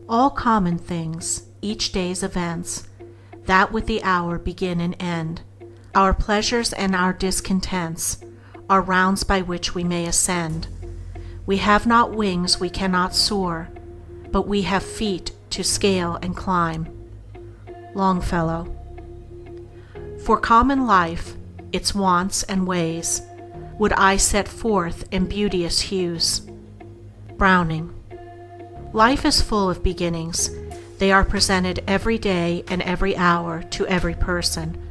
All common things, each day's events, that with the hour begin and end, our pleasures and our discontents, are rounds by which we may ascend. We have not wings, we cannot soar, but we have feet to scale and climb. Longfellow. For common life, its wants and ways, would I set forth in beauteous hues. Browning. Life is full of beginnings. They are presented every day and every hour to every person.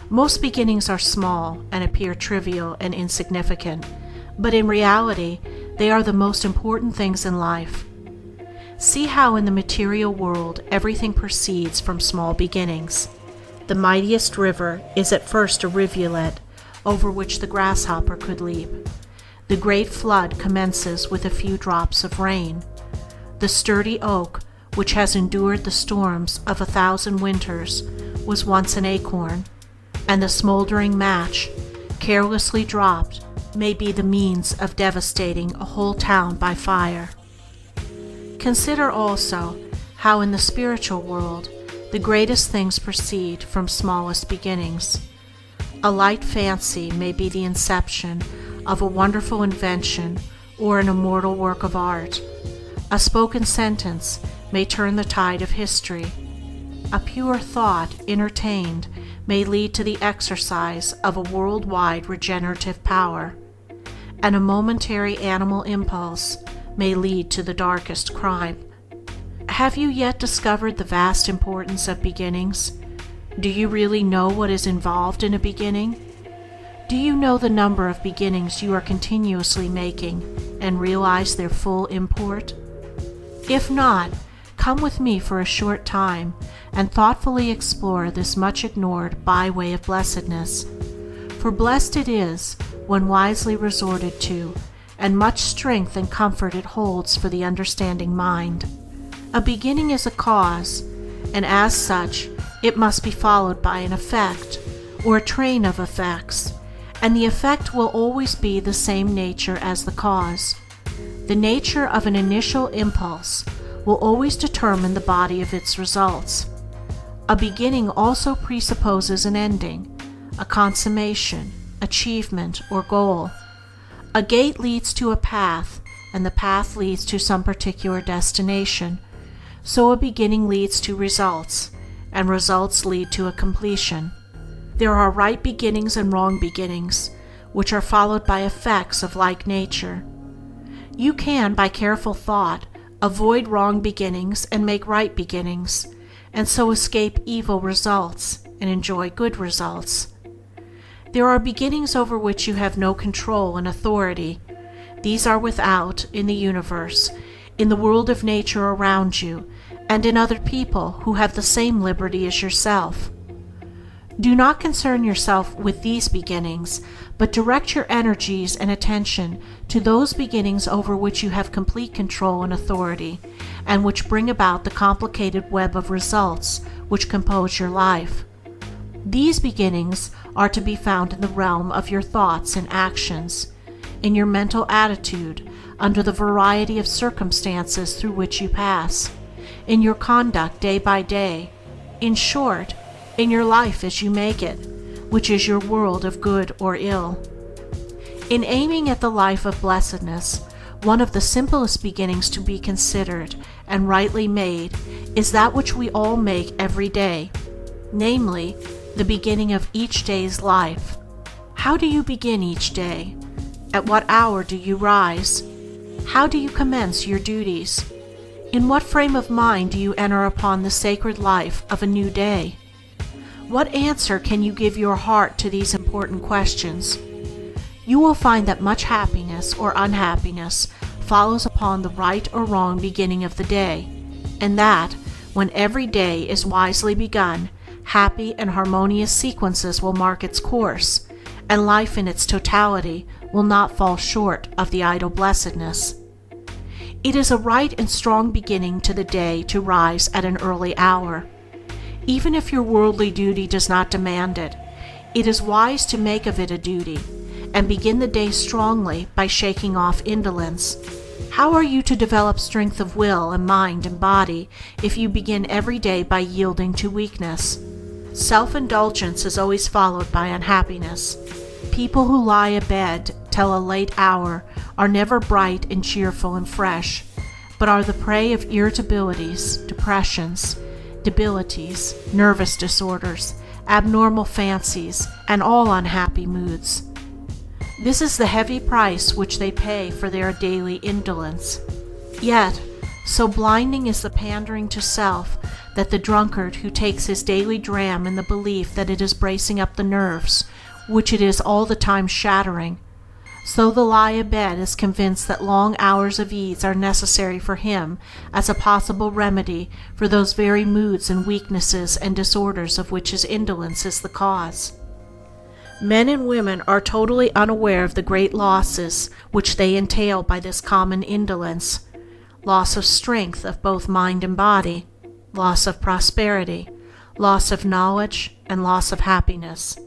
Most beginnings are small and appear trivial and insignificant, but in reality, they are the most important things in life. See how in the material world everything proceeds from small beginnings. The mightiest river is at first a rivulet over which the grasshopper could leap. The great flood commences with a few drops of rain. The sturdy oak, which has endured the storms of 1,000 winters, was once an acorn, and the smoldering match, carelessly dropped, may be the means of devastating a whole town by fire. Consider also how in the spiritual world the greatest things proceed from smallest beginnings. A light fancy may be the inception of a wonderful invention or an immortal work of art. A spoken sentence may turn the tide of history. A pure thought, entertained, may lead to the exercise of a worldwide regenerative power, and a momentary animal impulse may lead to the darkest crime. Have you yet discovered the vast importance of beginnings? Do you really know what is involved in a beginning? Do you know the number of beginnings you are continuously making and realize their full import? If not, come with me for a short time and thoughtfully explore this much ignored byway of blessedness. For blessed it is when wisely resorted to, and much strength and comfort it holds for the understanding mind. A beginning is a cause, and as such it must be followed by an effect, or a train of effects, and the effect will always be the same nature as the cause. The nature of an initial impulse will always determine the body of its results. A beginning also presupposes an ending, a consummation, achievement, or goal. A gate leads to a path, and the path leads to some particular destination. So a beginning leads to results, and results lead to a completion. There are right beginnings and wrong beginnings, which are followed by effects of like nature. You can, by careful thought, avoid wrong beginnings and make right beginnings, and so escape evil results and enjoy good results. There are beginnings over which you have no control and authority. These are without, in the universe, in the world of nature around you, and in other people who have the same liberty as yourself. Do not concern yourself with these beginnings, but direct your energies and attention to those beginnings over which you have complete control and authority, and which bring about the complicated web of results which compose your life. These beginnings are to be found in the realm of your thoughts and actions, in your mental attitude under the variety of circumstances through which you pass, in your conduct day by day, in short, in your life as you make it, which is your world of good or ill. In aiming at the life of blessedness, one of the simplest beginnings to be considered and rightly made is that which we all make every day, namely, the beginning of each day's life. How do you begin each day? At what hour do you rise? How do you commence your duties? In what frame of mind do you enter upon the sacred life of a new day? What answer can you give your heart to these important questions? You will find that much happiness or unhappiness follows upon the right or wrong beginning of the day, and that, when every day is wisely begun, happy and harmonious sequences will mark its course, and life in its totality will not fall short of the ideal blessedness. It is a right and strong beginning to the day to rise at an early hour. Even if your worldly duty does not demand it, it is wise to make of it a duty, and begin the day strongly by shaking off indolence. How are you to develop strength of will and mind and body if you begin every day by yielding to weakness? Self-indulgence is always followed by unhappiness. People who lie abed till a late hour are never bright and cheerful and fresh, but are the prey of irritabilities, depressions, debilities, nervous disorders, abnormal fancies, and all unhappy moods. This is the heavy price which they pay for their daily indolence. Yet, so blinding is the pandering to self that the drunkard who takes his daily dram in the belief that it is bracing up the nerves, which it is all the time shattering, so the lie abed is convinced that long hours of ease are necessary for him as a possible remedy for those very moods and weaknesses and disorders of which his indolence is the cause. Men and women are totally unaware of the great losses which they entail by this common indolence: loss of strength of both mind and body, loss of prosperity, loss of knowledge, and loss of happiness.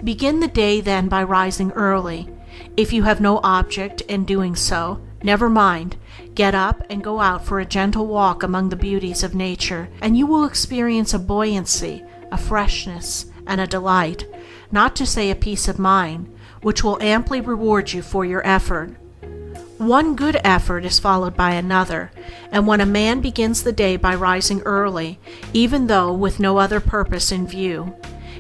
Begin the day then by rising early. If you have no object in doing so, never mind, get up and go out for a gentle walk among the beauties of nature, and you will experience a buoyancy, a freshness, and a delight, not to say a peace of mind, which will amply reward you for your effort. One good effort is followed by another, and when a man begins the day by rising early, even though with no other purpose in view,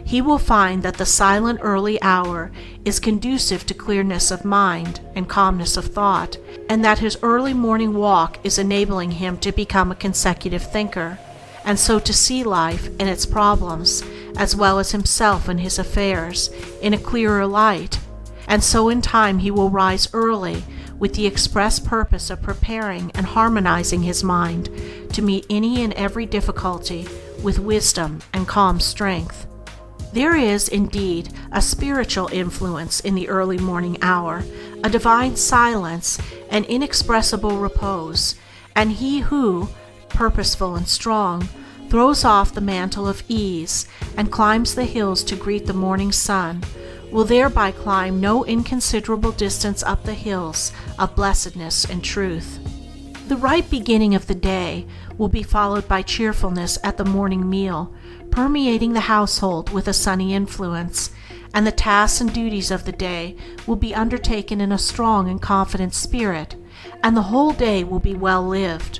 he will find that the silent early hour is conducive to clearness of mind and calmness of thought, and that his early morning walk is enabling him to become a consecutive thinker, and so to see life and its problems, as well as himself and his affairs, in a clearer light, and so in time he will rise early with the express purpose of preparing and harmonizing his mind to meet any and every difficulty with wisdom and calm strength. There is, indeed, a spiritual influence in the early morning hour, a divine silence, an inexpressible repose, and he who, purposeful and strong, throws off the mantle of ease and climbs the hills to greet the morning sun, will thereby climb no inconsiderable distance up the hills of blessedness and truth. The right beginning of the day will be followed by cheerfulness at the morning meal, permeating the household with a sunny influence, and the tasks and duties of the day will be undertaken in a strong and confident spirit, and the whole day will be well lived.